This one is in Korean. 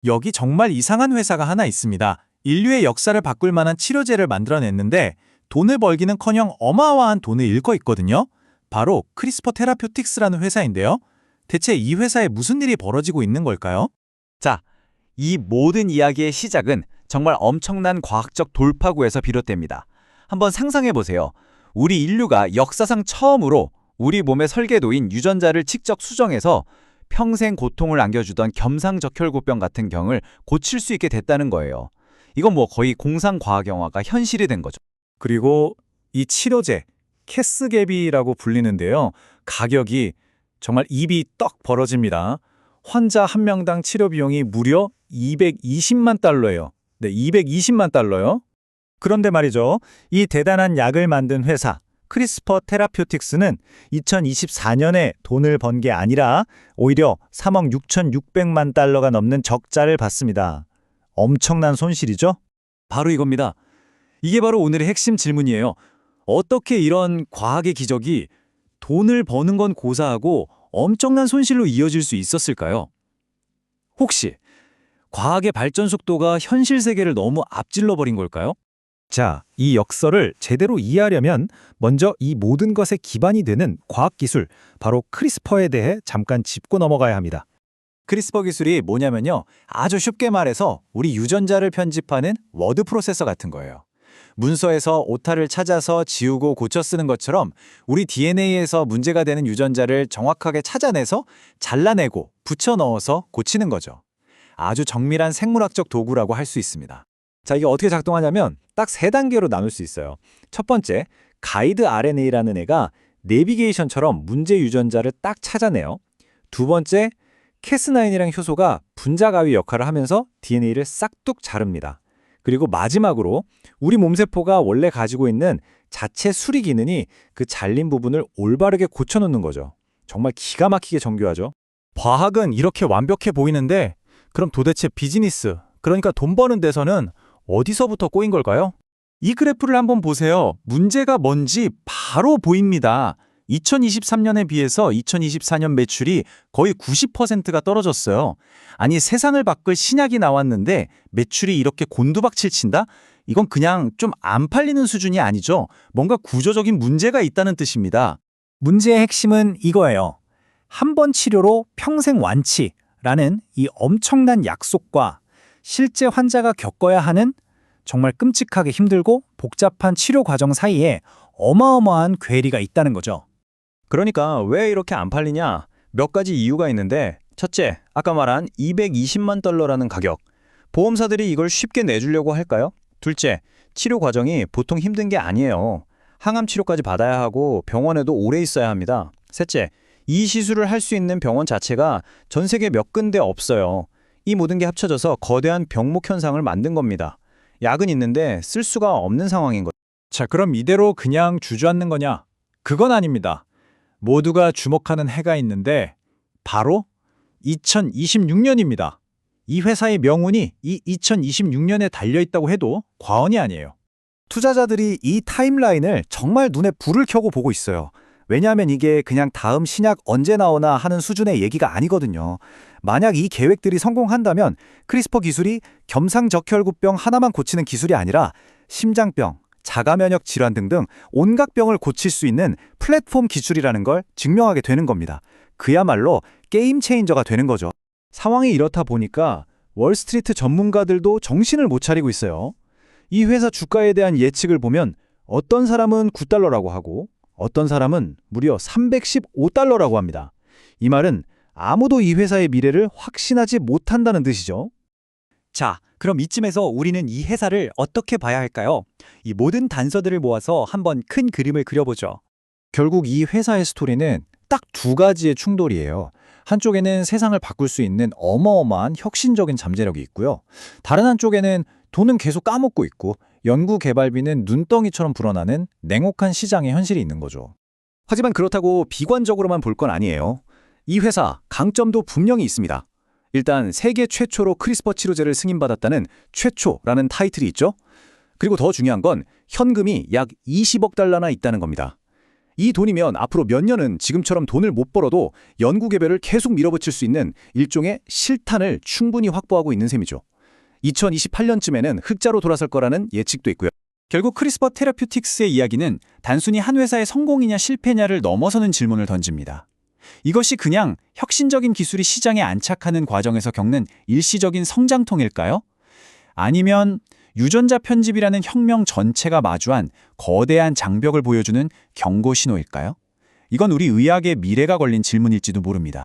여기 정말 이상한 회사가 하나 있습니다. 인류의 역사를 바꿀 만한 치료제를 만들어냈는데 돈을 벌기는커녕 어마어마한 돈을 잃고 있거든요. 바로 크리스퍼 테라퓨틱스라는 회사인데요. 대체 이 회사에 무슨 일이 벌어지고 있는 걸까요? 자, 이 모든 이야기의 시작은 정말 엄청난 과학적 돌파구에서 비롯됩니다. 한번 상상해 보세요. 우리 인류가 역사상 처음으로 우리 몸에 설계도인 유전자를 직접 수정해서 평생 고통을 안겨주던 겸상적혈구병 같은 병을 고칠 수 있게 됐다는 거예요. 이건 뭐 거의 공상과학 영화가 현실이 된 거죠. 그리고 이 치료제, 캐스개비라고 불리는데요. 가격이 정말 입이 떡 벌어집니다. 환자 한 명당 치료 비용이 무려 220만 달러예요. 네, 220만 달러요. 그런데 말이죠. 이 대단한 약을 만든 회사, 크리스퍼 테라퓨틱스는 2024년에 돈을 번 게 아니라 오히려 3억 6,600만 달러가 넘는 적자를 봤습니다. 엄청난 손실이죠? 바로 이겁니다. 이게 바로 오늘의 핵심 질문이에요. 어떻게 이런 과학의 기적이 돈을 버는 건 고사하고 엄청난 손실로 이어질 수 있었을까요? 혹시 과학의 발전 속도가 현실 세계를 너무 앞질러 버린 걸까요? 자, 이 역설을 제대로 이해하려면 먼저 이 모든 것의 기반이 되는 과학기술, 바로 크리스퍼에 대해 잠깐 짚고 넘어가야 합니다. 크리스퍼 기술이 뭐냐면요. 아주 쉽게 말해서 우리 유전자를 편집하는 워드 프로세서 같은 거예요. 문서에서 오타를 찾아서 지우고 고쳐 쓰는 것처럼 우리 DNA에서 문제가 되는 유전자를 정확하게 찾아내서 잘라내고 붙여 넣어서 고치는 거죠. 아주 정밀한 생물학적 도구라고 할 수 있습니다. 자, 이게 어떻게 작동하냐면 딱 3단계로 나눌 수 있어요. 첫 번째, 가이드 RNA라는 애가 내비게이션처럼 문제 유전자를 딱 찾아내요. 두 번째, 캐스9이랑 효소가 분자 가위 역할을 하면서 DNA를 싹둑 자릅니다. 그리고 마지막으로 우리 몸세포가 원래 가지고 있는 자체 수리 기능이 그 잘린 부분을 올바르게 고쳐놓는 거죠. 정말 기가 막히게 정교하죠. 과학은 이렇게 완벽해 보이는데 그럼 도대체 비즈니스, 그러니까 돈 버는 데서는 어디서부터 꼬인 걸까요? 이 그래프를 한번 보세요. 문제가 뭔지 바로 보입니다. 2023년에 비해서 2024년 매출이 거의 90%가 떨어졌어요. 아니, 세상을 바꿀 신약이 나왔는데 매출이 이렇게 곤두박질 친다? 이건 그냥 좀 안 팔리는 수준이 아니죠. 뭔가 구조적인 문제가 있다는 뜻입니다. 문제의 핵심은 이거예요. 한 번 치료로 평생 완치라는 이 엄청난 약속과 실제 환자가 겪어야 하는 정말 끔찍하게 힘들고 복잡한 치료 과정 사이에 어마어마한 괴리가 있다는 거죠. 그러니까 왜 이렇게 안 팔리냐? 몇 가지 이유가 있는데, 첫째, 아까 말한 220만 달러라는 가격. 보험사들이 이걸 쉽게 내주려고 할까요? 둘째, 치료 과정이 보통 힘든 게 아니에요. 항암 치료까지 받아야 하고 병원에도 오래 있어야 합니다. 셋째, 이 시술을 할 수 있는 병원 자체가 전 세계 몇 군데 없어요. 이 모든 게 합쳐져서 거대한 병목 현상을 만든 겁니다. 약은 있는데 쓸 수가 없는 상황인 거죠. 자, 그럼 이대로 그냥 주저앉는 거냐? 그건 아닙니다. 모두가 주목하는 해가 있는데 바로 2026년입니다. 이 회사의 명운이 이 2026년에 달려있다고 해도 과언이 아니에요. 투자자들이 이 타임라인을 정말 눈에 불을 켜고 보고 있어요. 왜냐하면 이게 그냥 다음 신약 언제 나오나 하는 수준의 얘기가 아니거든요. 만약 이 계획들이 성공한다면 크리스퍼 기술이 겸상적혈구병 하나만 고치는 기술이 아니라 심장병, 자가면역 질환 등등 온갖 병을 고칠 수 있는 플랫폼 기술이라는 걸 증명하게 되는 겁니다. 그야말로 게임 체인저가 되는 거죠. 상황이 이렇다 보니까 월스트리트 전문가들도 정신을 못 차리고 있어요. 이 회사 주가에 대한 예측을 보면 어떤 사람은 9달러라고 하고 어떤 사람은 무려 315달러라고 합니다. 이 말은 아무도 이 회사의 미래를 확신하지 못한다는 뜻이죠. 자, 그럼 이쯤에서 우리는 이 회사를 어떻게 봐야 할까요? 이 모든 단서들을 모아서 한번 큰 그림을 그려보죠. 결국 이 회사의 스토리는 딱 2가지의 충돌이에요. 한쪽에는 세상을 바꿀 수 있는 어마어마한 혁신적인 잠재력이 있고요. 다른 한쪽에는 돈은 계속 까먹고 있고 연구 개발비는 눈덩이처럼 불어나는 냉혹한 시장의 현실이 있는 거죠. 하지만 그렇다고 비관적으로만 볼 건 아니에요. 이 회사 강점도 분명히 있습니다. 일단 세계 최초로 크리스퍼 치료제를 승인받았다는 최초라는 타이틀이 있죠. 그리고 더 중요한 건 현금이 약 20억 달러나 있다는 겁니다. 이 돈이면 앞으로 몇 년은 지금처럼 돈을 못 벌어도 연구 개발을 계속 밀어붙일 수 있는 일종의 실탄을 충분히 확보하고 있는 셈이죠. 2028년쯤에는 흑자로 돌아설 거라는 예측도 있고요. 결국 크리스퍼 테라퓨틱스의 이야기는 단순히 한 회사의 성공이냐 실패냐를 넘어서는 질문을 던집니다. 이것이 그냥 혁신적인 기술이 시장에 안착하는 과정에서 겪는 일시적인 성장통일까요? 아니면 유전자 편집이라는 혁명 전체가 마주한 거대한 장벽을 보여주는 경고 신호일까요? 이건 우리 의학의 미래가 걸린 질문일지도 모릅니다.